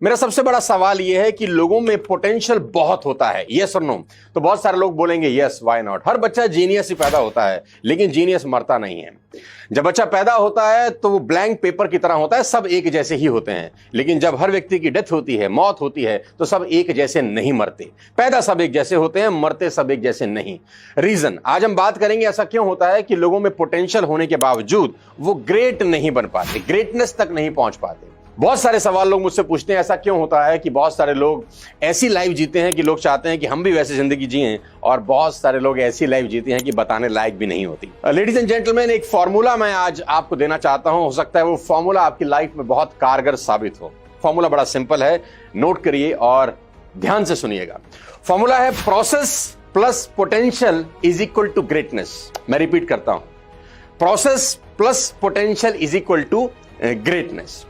मेरा सबसे बड़ा सवाल यह है कि लोगों में पोटेंशियल बहुत होता है, यस और नो। तो बहुत सारे लोग बोलेंगे यस, व्हाई नॉट। हर बच्चा जीनियस ही पैदा होता है, लेकिन जीनियस मरता नहीं है। जब बच्चा पैदा होता है तो वो ब्लैंक पेपर की तरह होता है, सब एक जैसे ही होते हैं। लेकिन जब हर व्यक्ति की डेथ होती है, मौत होती है, तो सब एक जैसे नहीं मरते। पैदा सब एक जैसे होते हैं, मरते सब एक जैसे नहीं। रीजन आज हम बात करेंगे, ऐसा क्यों होता है कि लोगों में पोटेंशियल होने के बावजूद वो ग्रेट नहीं बन पाते, ग्रेटनेस तक नहीं पहुंच पाते। बहुत सारे सवाल लोग मुझसे पूछते हैं, ऐसा क्यों होता है कि बहुत सारे लोग ऐसी लाइफ जीते हैं कि लोग चाहते हैं कि हम भी वैसी जिंदगी जिएं, और बहुत सारे लोग ऐसी लाइफ जीते हैं कि बताने लायक भी नहीं होती। लेडीज एंड जेंटलमैन, एक फॉर्मूला मैं आज आपको देना चाहता हूं। हो सकता है वो फॉर्मूला आपकी लाइफ में बहुत कारगर साबित हो। फॉर्मूला बड़ा सिंपल है, नोट करिए और ध्यान से सुनिएगा। फॉर्मूला है process plus potential is equal to greatness. मैं रिपीट करता हूं, process plus potential is equal to greatness.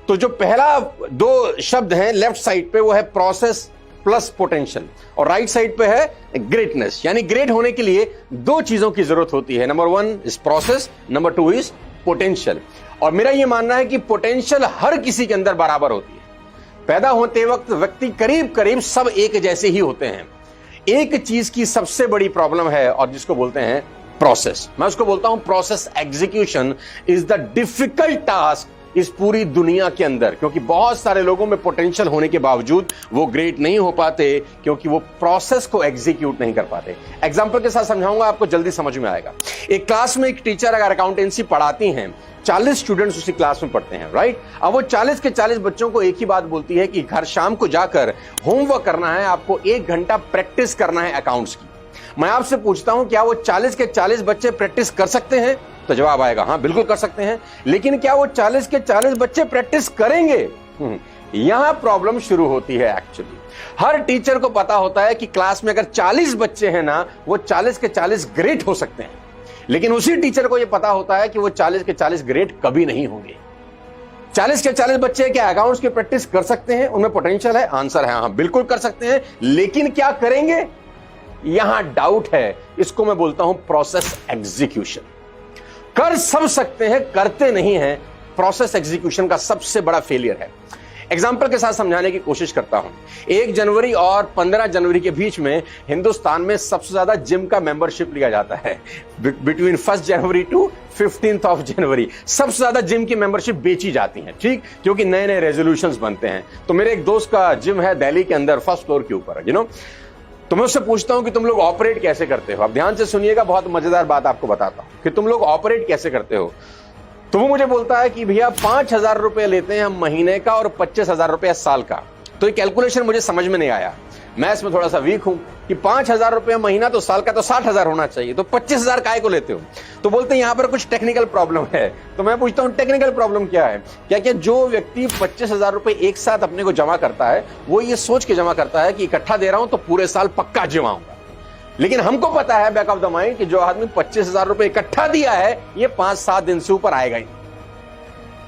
तो जो पहला दो शब्द हैं लेफ्ट साइड पे, वो है प्रोसेस प्लस पोटेंशियल, और राइट साइड पे है ग्रेटनेस। यानी ग्रेट होने के लिए दो चीजों की जरूरत होती है, number 1 is process, number 2 is potential. और मेरा यह मानना है कि पोटेंशियल हर किसी के अंदर बराबर होती है। पैदा होते वक्त व्यक्ति करीब करीब सब एक जैसे ही होते हैं। एक चीज की सबसे बड़ी प्रॉब्लम है, और जिसको बोलते हैं प्रोसेस। मैं उसको बोलता हूं process execution is the difficult task इस पूरी दुनिया के अंदर, क्योंकि बहुत सारे लोगों में पोटेंशियल होने के बावजूद वो ग्रेट नहीं हो पाते, क्योंकि वो प्रोसेस को एग्जीक्यूट नहीं कर पाते। एग्जांपल के साथ समझाऊंगा, आपको जल्दी समझ में आएगा। एक क्लास में एक टीचर अगर अकाउंटेंसी पढ़ाती हैं, 40 स्टूडेंट्स उसी क्लास में पढ़ते हैं, राइट। अब वो 40 के 40 बच्चों को एक ही बात बोलती है कि घर शाम को जाकर होमवर्क करना है, आपको 1 घंटा प्रैक्टिस करना है अकाउंट्स की। मैं आपसे पूछता हूं, क्या वो 40 के 40 बच्चे प्रैक्टिस कर सकते हैं? तो जवाब आएगा हाँ, बिल्कुल कर सकते हैं। लेकिन क्या वो 40 के 40 बच्चे प्रैक्टिस करेंगे? यहां प्रॉब्लम शुरू होती है। एक्चुअली हर टीचर को पता होता है कि क्लास में अगर 40 बच्चे हैं ना, वो 40 के 40 ग्रेट हो सकते हैं। लेकिन उसी टीचर को यह पता होता है कि वो 40 के 40 ग्रेट कभी नहीं होंगे। 40 के 40 बच्चे क्या अकाउंट्स की प्रैक्टिस कर सकते हैं? उनमें पोटेंशियल है? आंसर है हाँ, बिल्कुल कर सकते हैं। लेकिन क्या करेंगे, यहां डाउट है। इसको मैं बोलता हूं प्रोसेस एग्जीक्यूशन। कर सब सकते हैं, करते नहीं हैं। प्रोसेस एग्जीक्यूशन का सबसे बड़ा फेलियर है। एग्जाम्पल के साथ समझाने की कोशिश करता हूं। 1 जनवरी और 15 जनवरी के बीच में हिंदुस्तान में सबसे ज्यादा जिम का मेंबरशिप लिया जाता है। Between 1 January to 15 of January सबसे ज्यादा जिम की मेंबरशिप बेची जाती है, ठीक, क्योंकि नए नए रेजोल्यूशंस बनते हैं। तो मेरे एक दोस्त का जिम है दिल्ली के अंदर, 1st फ्लोर के ऊपर, यू नो। तो मैं उससे पूछता हूं कि तुम लोग ऑपरेट कैसे करते हो। अब ध्यान से सुनिएगा, बहुत मजेदार बात आपको बताता हूं कि तुम लोग ऑपरेट कैसे करते हो। तो वो मुझे बोलता है कि भैया 5,000 रुपए लेते हैं हम महीने का और 25,000 रुपए साल का। तो ये कैलकुलेशन मुझे समझ में नहीं आया। मैं इसमें थोड़ा सा वीक हूं कि 5,000 रुपए महीना तो साल का तो 60,000 होना चाहिए, तो 25,000 काय को लेते हो? तो बोलते हैं यहां पर कुछ टेक्निकल प्रॉब्लम है। तो मैं पूछता हूं टेक्निकल प्रॉब्लम क्या है? क्या जो व्यक्ति 25,000 रुपए एक साथ अपने को जमा करता है, वो ये सोच के जमा करता है कि इकट्ठा दे रहा हूं तो पूरे साल पक्का जमाऊंगा। लेकिन हमको पता है बैक ऑफ द माइंड कि जो आदमी 25,000 रुपए इकट्ठा दिया है, ये 5-7 दिन से ऊपर आएगा ही।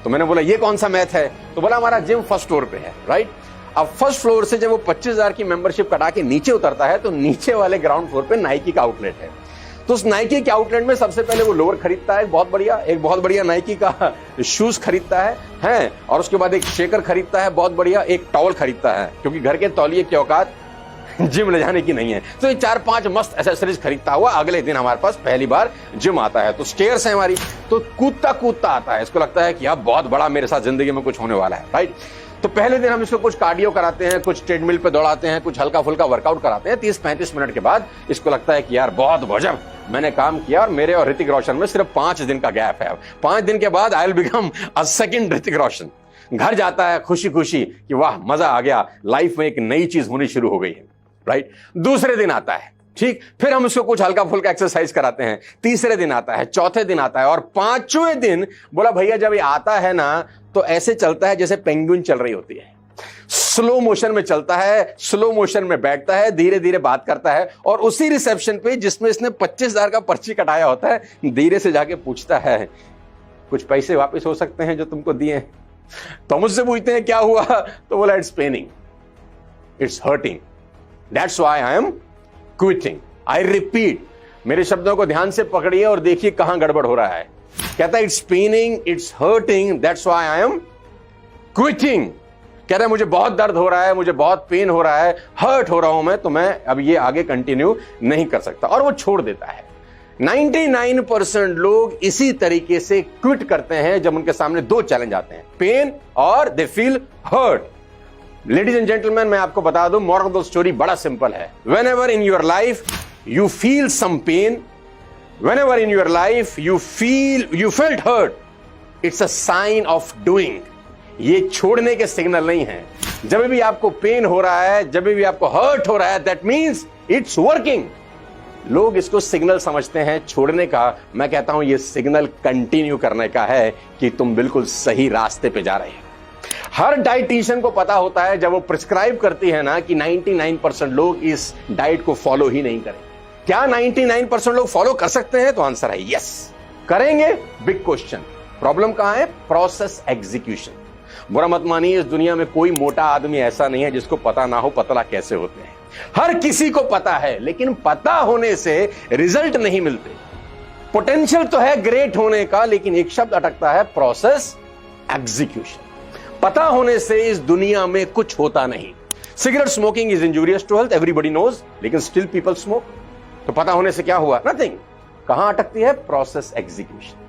तो मैंने बोला ये कौन सा मैथ है? तो बोला हमारा जिम 1st फ्लोर पे है, राइट। अब 1st फ्लोर से जब वो 25,000 की मेंबरशिप कटा के नीचे उतरता है, तो नीचे वाले ग्राउंड फ्लोर पे नाइकी का आउटलेट है। तो उस नाइकी के आउटलेट में सबसे पहले वो लोअर खरीदता है, एक बहुत बढ़िया नाइकी का शूज खरीदता है, और उसके बाद एक शेकर खरीदता है, बहुत बढ़िया एक टॉवल खरीदता है, क्योंकि घर के तौलिए की औकात जिम ले जाने की नहीं है। तो ये 4-5 मस्त एसेसरीज खरीदता हुआ अगले दिन हमारे पास पहली बार जिम आता है। तो स्टेयर्स है हमारी, तो कूदता आता है। इसको लगता है कि यार बहुत बड़ा मेरे साथ जिंदगी में कुछ होने वाला है, राइट। तो पहले दिन हम इसको कुछ कार्डियो कराते हैं, कुछ ट्रेडमिल पे दौड़ाते हैं, कुछ हल्का फुल्का वर्कआउट कराते हैं। 30-35 मिनट के बाद इसको लगता है कि यार बहुत गजब मैंने काम किया, और मेरे और ऋतिक रोशन में सिर्फ 5 दिन का गैप है। 5 दिन के बाद I will become a second Hrithik Roshan. घर जाता है खुशी खुशी कि वाह मजा आ गया, लाइफ में एक नई चीज होनी शुरू हो गई है, राइट। दूसरे दिन आता है, ठीक, फिर हम उसको कुछ हल्का फुल्का एक्सरसाइज कराते हैं। तीसरे दिन आता है, चौथे दिन आता है, और 5वें दिन बोला भैया जब ये आता है ना, तो ऐसे चलता है जैसे पेंगुइन चल रही होती है। स्लो मोशन में चलता है, स्लो मोशन में बैठता है, धीरे धीरे बात करता है, और उसी रिसेप्शन पे जिसमें इसने 25,000 का पर्ची कटाया होता है, धीरे से जाके पूछता है कुछ पैसे वापस हो सकते हैं जो तुमको दिए? तो मुझसे पूछते हैं क्या हुआ? तो बोला it's paining, it's hurting, that's why I am quitting. I repeat, मेरे शब्दों को ध्यान से पकड़िए और देखिए कहां गड़बड़ हो रहा है। कहता है it's paining, it's hurting, that's why I am quitting. कह रहे हैं मुझे बहुत दर्द हो रहा है, मुझे बहुत पेन हो रहा है, हर्ट हो रहा हूं मैं, तो मैं अब ये आगे कंटिन्यू नहीं कर सकता, और वो छोड़ देता है। 99% लोग इसी तरीके से क्विट करते हैं जब उनके सामने दो चैलेंज आते हैं, पेन और they feel hurt. Ladies and gentleman, मैं आपको बता दूं, मोरल ऑफ द स्टोरी बड़ा सिंपल है। Whenever in your life you feel some pain, whenever in your life you felt hurt, it's a sign of doing. ये छोड़ने के signal नहीं है। जब भी आपको पेन हो रहा है, जब भी आपको हर्ट हो रहा है, दैट मीन्स इट्स वर्किंग। लोग इसको सिग्नल समझते हैं छोड़ने का, मैं कहता हूं ये सिग्नल कंटिन्यू करने का है कि तुम बिल्कुल सही रास्ते पे जा रहे हो। हर डाइटिशियन को पता होता है जब वो प्रिस्क्राइब करती है ना कि 99% लोग इस डाइट को फॉलो ही नहीं करेंगे। क्या 99% लोग फॉलो कर सकते हैं? तो आंसर है यस, करेंगे। बिग क्वेश्चन, प्रॉब्लम कहां है? Process execution. बुरा मत मानिए, इस दुनिया में कोई मोटा आदमी ऐसा नहीं है जिसको पता ना हो पतला कैसे होते हैं। हर किसी को पता है, लेकिन पता होने से रिजल्ट नहीं मिलते। पोटेंशियल तो है ग्रेट होने का, लेकिन एक शब्द अटकता है, प्रोसेस एग्जीक्यूशन। पता होने से इस दुनिया में कुछ होता नहीं। Cigarette smoking is injurious to health, everybody knows, लेकिन स्टिल पीपल स्मोक। तो पता होने से क्या हुआ? नथिंग। कहां अटकती है? Process execution.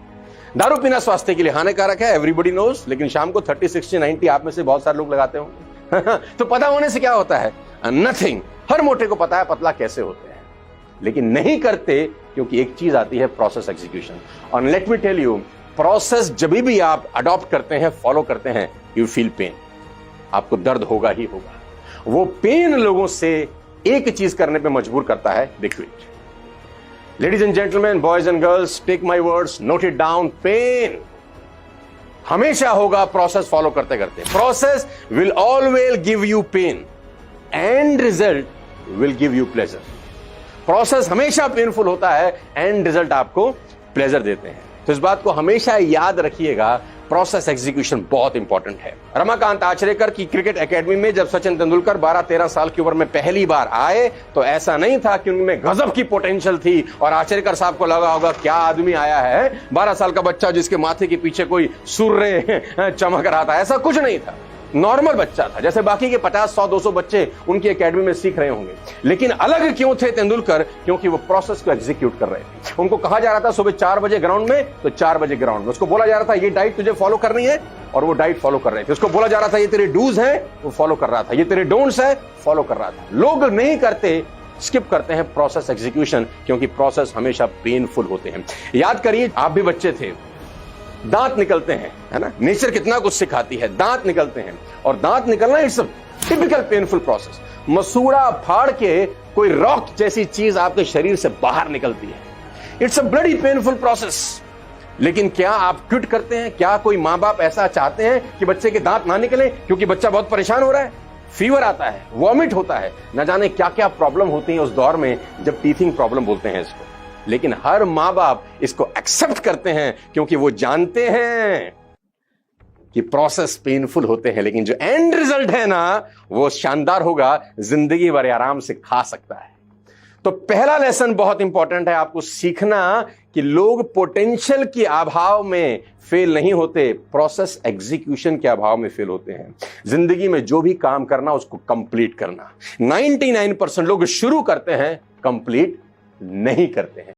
दारू पीना स्वास्थ्य के लिए हानिकारक है, एवरीबडी नोज, लेकिन शाम को 30, 60, 90 आप में से बहुत सारे लोग लगाते होंगे। तो पता होने से क्या होता है? नथिंग। हर मोटे को पता है पतला कैसे होते हैं, लेकिन नहीं करते, क्योंकि एक चीज आती है, प्रोसेस एग्जीक्यूशन। और let me tell you, process जब भी आप अडॉप्ट करते हैं, फॉलो करते हैं, यू फील पेन। आपको दर्द होगा ही होगा। वो पेन लोगों से एक चीज करने पे मजबूर करता है, they quit. Ladies and gentleman, boys and girls, take my words, note it down. Pain हमेशा होगा प्रोसेस फॉलो करते करते। Process will always give you pain, and result will give you pleasure. Process हमेशा पेनफुल होता है, and result आपको pleasure देते हैं। तो इस बात को हमेशा याद रखिएगा, प्रोसेस एग्जीक्यूशन बहुत इंपॉर्टेंट है। रमाकांत आचरेकर की क्रिकेट एकेडमी में जब सचिन तेंदुलकर 12-13 साल की उम्र में पहली बार आए, तो ऐसा नहीं था कि उनमें गजब की पोटेंशियल थी और आचरेकर साहब को लगा होगा क्या आदमी आया है, 12 साल का बच्चा जिसके माथे के पीछे कोई सूर्य चमक रहा था। ऐसा कुछ नहीं था, नॉर्मल बच्चा था, जैसे बाकी के 50, 100, 200 बच्चे उनकी एकेडमी में सीख रहे होंगे। लेकिन अलग क्यों थे तेंदुलकर? क्योंकि वो प्रोसेस को एग्जीक्यूट कर रहे थे। उनको कहा जा रहा था सुबह 4 बजे ग्राउंड में, तो 4 बजे ग्राउंड में। उसको बोला जा रहा था ये डाइट तुझे फॉलो करनी है, और वो डाइट फॉलो कर रहे थे। उसको बोला जा रहा था ये तेरे डूज है, वो फॉलो कर रहा था। ये तेरे डोंट्स है, फॉलो कर रहा था। लोग नहीं करते, स्किप करते हैं प्रोसेस एग्जीक्यूशन, क्योंकि प्रोसेस हमेशा पेनफुल होते हैं। याद करिए, आप भी बच्चे थे, दांत निकलते हैं, है ना? नेचर कितना कुछ सिखाती है, दांत निकलते हैं, और दांत निकलना it's a typical painful process. मसूड़ा फाड़ के कोई रॉक जैसी चीज आपके शरीर से बाहर निकलती है, it's a bloody painful process. लेकिन क्या आप क्विट करते हैं? क्या कोई मां बाप ऐसा चाहते हैं कि बच्चे के दांत ना निकले क्योंकि बच्चा बहुत परेशान हो रहा है? फीवर आता है, वॉमिट होता है, न जाने क्या क्या प्रॉब्लम होती है उस दौर में जब टीथिंग प्रॉब्लम बोलते हैं इसको। लेकिन हर मां बाप इसको एक्सेप्ट करते हैं, क्योंकि वो जानते हैं कि प्रोसेस पेनफुल होते हैं, लेकिन जो एंड रिजल्ट है ना, वो शानदार होगा, जिंदगी भर आराम से खा सकता है। तो पहला लेसन बहुत इंपॉर्टेंट है आपको सीखना कि लोग पोटेंशियल के अभाव में फेल नहीं होते, प्रोसेस एग्जीक्यूशन के अभाव में फेल होते हैं। जिंदगी में जो भी काम करना उसको कंप्लीट करना। 99% लोग शुरू करते हैं, कंप्लीट नहीं करते हैं।